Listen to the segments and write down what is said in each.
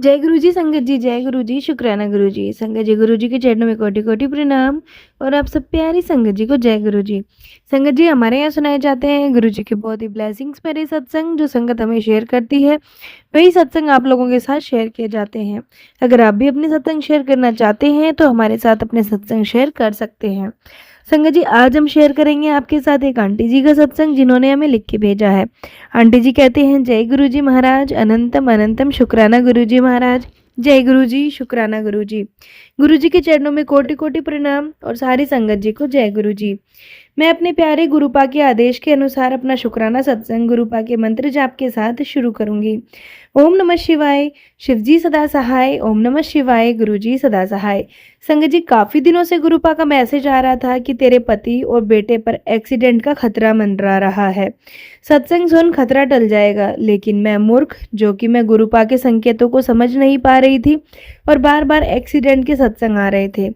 जय गुरु जी संगत जी, जय गुरु जी, शुक्राना गुरु जी। संगत जी, गुरु जी के चरणों में कोटि कोटि प्रणाम और आप सब प्यारी संगत जी को जय गुरु जी। संगत जी, हमारे यहाँ सुनाए जाते हैं गुरु जी के बहुत ही ब्लेसिंग्स भरे सत्संग, जो संगत हमें शेयर करती है वही सत्संग आप लोगों के साथ शेयर किए जाते हैं। अगर आप भी अपने सत्संग शेयर करना चाहते हैं तो हमारे साथ अपने सत्संग शेयर कर सकते हैं। संगत जी, आज हम शेयर करेंगे आपके साथ एक आंटी जी का सत्संग, जिन्होंने हमें लिख के भेजा है। आंटी जी कहते हैं, जय गुरु जी महाराज, अनंतम अनंतम शुक्राना गुरु जी महाराज। जय गुरु जी, शुक्राना गुरु जी। गुरु जी के चरणों में कोटि कोटि प्रणाम और सारी संगत जी को जय गुरु जी। मैं अपने प्यारे गुरुपा के आदेश के अनुसार अपना शुक्राना सत्संग गुरुपा के मंत्र जाप के साथ शुरू करूंगी। ओम नमः शिवाय, शिवजी सदा सहाय। ओम नमः शिवाय, गुरुजी सदा सहाय। संगत जी, काफी दिनों से गुरुपा का मैसेज आ रहा था कि तेरे पति और बेटे पर एक्सीडेंट का खतरा मंडरा रहा है। सत्संग सुन खतरा टल जाएगा, लेकिन मैं मूर्ख, जो कि मैं गुरुपा के संकेतों को समझ नहीं पा रही थी और बार बार एक्सीडेंट के सत्संग आ रहे थे।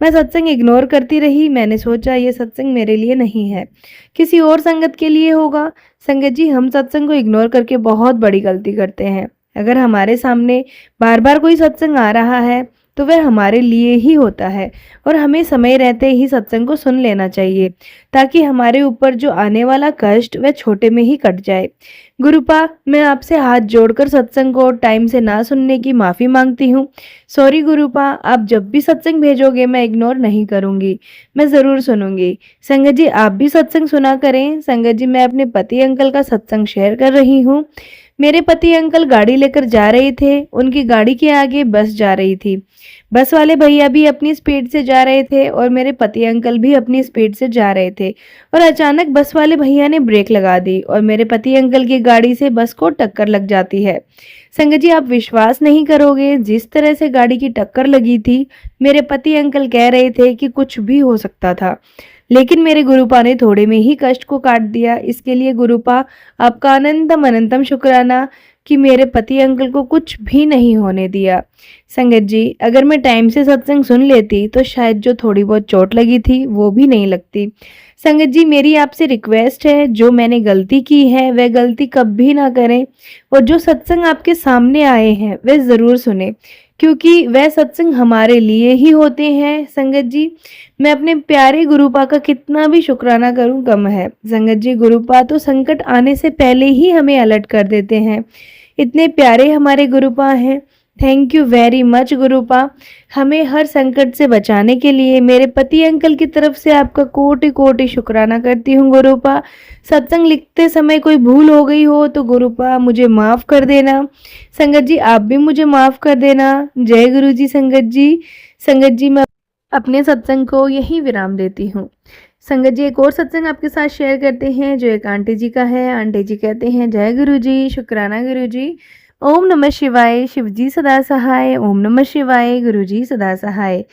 मैं सत्संग इग्नोर करती रही। मैंने सोचा ये सत्संग मेरे लिए नहीं है, किसी और संगत के लिए होगा। संगत जी, हम सत्संग को इग्नोर करके बहुत बड़ी गलती करते हैं। अगर हमारे सामने बार बार कोई सत्संग आ रहा है तो वह हमारे लिए ही होता है और हमें समय रहते ही सत्संग को सुन लेना चाहिए, ताकि हमारे ऊपर जो आने वाला कष्ट वह छोटे में ही कट जाए। गुरुपा, मैं आपसे हाथ जोड़कर सत्संग को टाइम से ना सुनने की माफ़ी मांगती हूँ। सॉरी गुरुपा, आप जब भी सत्संग भेजोगे मैं इग्नोर नहीं करूँगी, मैं ज़रूर सुनूंगी। संगत जी, आप भी सत्संग सुना करें। संगत जी, मैं अपने पति अंकल का सत्संग शेयर कर रही हूँ। मेरे पति अंकल गाड़ी लेकर जा रहे थे। उनकी गाड़ी के आगे बस जा रही थी। बस वाले भैया भी अपनी स्पीड से जा रहे थे और मेरे पति अंकल भी अपनी स्पीड से जा रहे थे और अचानक बस वाले भैया ने ब्रेक लगा दी और मेरे पति अंकल की गाड़ी से बस को टक्कर लग जाती है। संगत जी, आप विश्वास नहीं करोगे, जिस तरह से गाड़ी की टक्कर लगी थी, मेरे पति अंकल कह रहे थे कि कुछ भी हो सकता था, लेकिन मेरे गुरुपा ने थोड़े में ही कष्ट को काट दिया। इसके लिए गुरुपा, आपका अनंतम अनंतम शुक्राना कि मेरे पति अंकल को कुछ भी नहीं होने दिया। संगत जी, अगर मैं टाइम से सत्संग सुन लेती तो शायद जो थोड़ी बहुत चोट लगी थी वो भी नहीं लगती। संगत जी, मेरी आपसे रिक्वेस्ट है, जो मैंने गलती की है वह गलती कभी ना करें और जो सत्संग आपके सामने आए हैं वह ज़रूर सुने, क्योंकि वह सत्संग हमारे लिए ही होते हैं। संगत जी, मैं अपने प्यारे गुरुपा का कितना भी शुक्राना करूं कम है। संगत जी, गुरुपा तो संकट आने से पहले ही हमें अलर्ट कर देते हैं। इतने प्यारे हमारे गुरुपा हैं। थैंक यू वेरी मच गुरुपा, हमें हर संकट से बचाने के लिए। मेरे पति अंकल की तरफ से आपका कोटि कोटि शुक्राना करती हूँ गुरुपा। सत्संग लिखते समय कोई भूल हो गई हो तो गुरुपा मुझे माफ़ कर देना। संगत जी, आप भी मुझे माफ़ कर देना। जय गुरु जी। संगत जी, मैं अपने सत्संग को यही विराम देती हूँ। संगत जी, एक और सत्संग आपके साथ शेयर करते हैं, जो एक आंटी जी का है। आंटी जी कहते हैं, जय गुरु जी, शुक्राना गुरु जी। ओम नमः शिवाय, शिवजी सदा सहाय। ओम नमः शिवाय, गुरु जी सदा सहाय।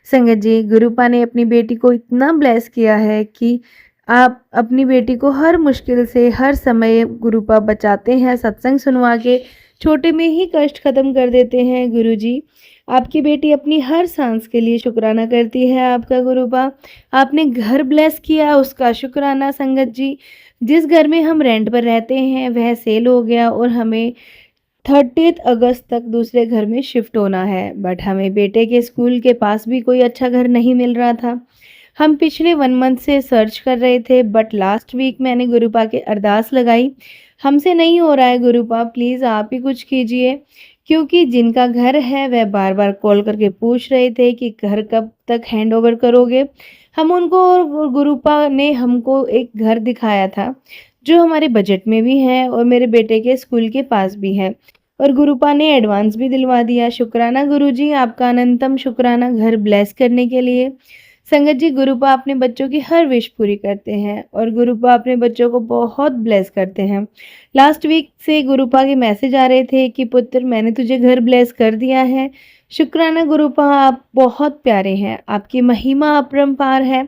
संगत जी, गुरुपा ने अपनी बेटी को इतना ब्लेस किया है कि आप अपनी बेटी को हर मुश्किल से हर समय गुरुपा बचाते हैं, सत्संग सुनवा के छोटे में ही कष्ट खत्म कर देते हैं। गुरु जी, आपकी बेटी अपनी हर सांस के लिए शुक्राना करती है आपका गुरुपा। आपने घर ब्लेस किया, उसका शुक्राना। संगत जी, जिस घर में हम रेंट पर रहते हैं वह सेल हो गया और हमें 30 अगस्त तक दूसरे घर में शिफ्ट होना है, बट हमें बेटे के स्कूल के पास भी कोई अच्छा घर नहीं मिल रहा था। हम पिछले 1 मंथ से सर्च कर रहे थे, बट लास्ट वीक मैंने गुरुपा के अरदास लगाई, हमसे नहीं हो रहा है गुरुपा, प्लीज़ आप ही कुछ कीजिए। क्योंकि जिनका घर है वह बार बार कॉल करके पूछ रहे थे कि घर कब तक हैंड ओवर करोगे। हम उनको, और गुरुपा ने हमको एक घर दिखाया था जो हमारे बजट में भी है और मेरे बेटे के स्कूल के पास भी है, और गुरुपा ने एडवांस भी दिलवा दिया। शुक्राना गुरुजी, आपका अनंतम शुक्राना घर ब्लेस करने के लिए। संगत जी, गुरुपा अपने बच्चों की हर विश पूरी करते हैं और गुरुपा अपने बच्चों को बहुत ब्लेस करते हैं। लास्ट वीक से गुरुपा के मैसेज आ रहे थे कि पुत्र, मैंने तुझे घर ब्लेस कर दिया है। शुक्राना गुरुपा, आप बहुत प्यारे हैं, आपकी महिमा अपरंपार है।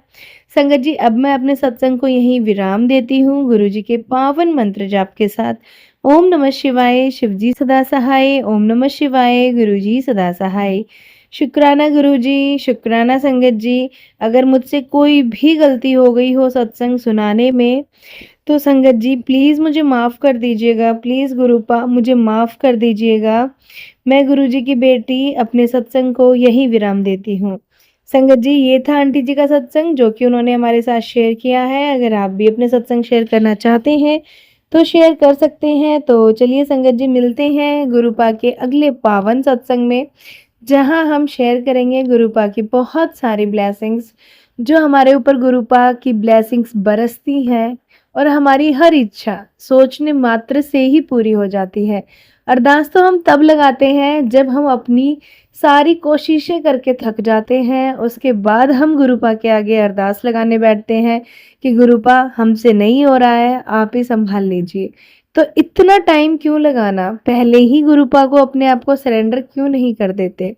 संगत जी, अब मैं अपने सत्संग को यहीं विराम देती हूँ गुरु जी के पावन मंत्र जाप के साथ। ओम नमः शिवाय, शिवजी सदा सहाय। ओम नमः शिवाय, गुरुजी सदा सहाय। शुक्राना गुरुजी, शुक्राना संगत जी। अगर मुझसे कोई भी गलती हो गई हो सत्संग सुनाने में तो संगत जी प्लीज़ मुझे माफ़ कर दीजिएगा। प्लीज़ गुरुपा मुझे माफ़ कर दीजिएगा। मैं गुरुजी की बेटी अपने सत्संग को यहीं विराम देती हूँ। संगत जी, ये था आंटी जी का सत्संग जो कि उन्होंने हमारे साथ शेयर किया है। अगर आप भी अपने सत्संग शेयर करना चाहते हैं, तो शेयर कर सकते हैं। तो चलिए संगत जी, मिलते हैं गुरुपा के अगले पावन सत्संग में, जहाँ हम शेयर करेंगे गुरुपा की बहुत सारी ब्लेसिंग्स, जो हमारे ऊपर गुरुपा की ब्लेसिंग्स बरसती हैं और हमारी हर इच्छा सोचने मात्र से ही पूरी हो जाती है। अरदास तो हम तब लगाते हैं जब हम अपनी सारी कोशिशें करके थक जाते हैं, उसके बाद हम गुरुपा के आगे अरदास लगाने बैठते हैं कि गुरुपा हमसे नहीं हो रहा है, आप ही संभाल लीजिए। तो इतना टाइम क्यों लगाना, पहले ही गुरुपा को अपने आप को सरेंडर क्यों नहीं कर देते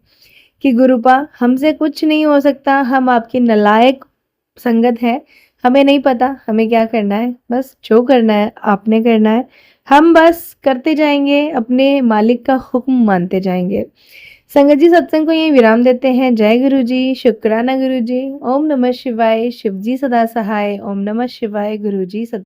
कि गुरुपा हमसे कुछ नहीं हो सकता, हम आपकी नालायक संगत है, हमें नहीं पता हमें क्या करना है, बस जो करना है आपने करना है, हम बस करते जाएंगे, अपने मालिक का हुक्म मानते जाएंगे। संगत जी, सत्संग को यहीं विराम देते हैं। जय गुरु जी, शुक्राना गुरु जी, ओम नमः शिवाय, शिव जी सदा सहाय, ओम नमः शिवाय, गुरु जी सदा